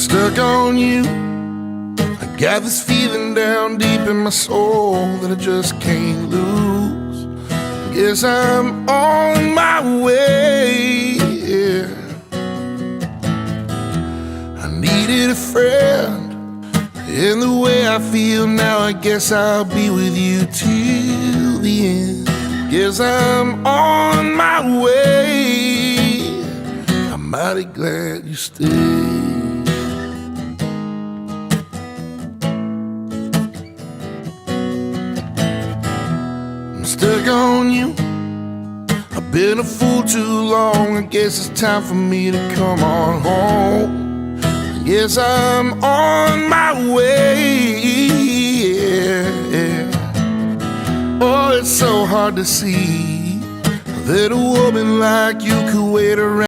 stuck on you. I got this feeling down deep in my soul that I just can't lose. Guess I'm on my way, yeah. I needed a friend, and the way I feel now, I guess I'll be with you till the end. Guess I'm on my way. I'm mighty glad you stayed. I'm stuck on you. I've been a fool too long. I guess it's time for me to come on home. I guess I'm on my way, yeah. Oh, it's so hard to see that a woman like you could wait around.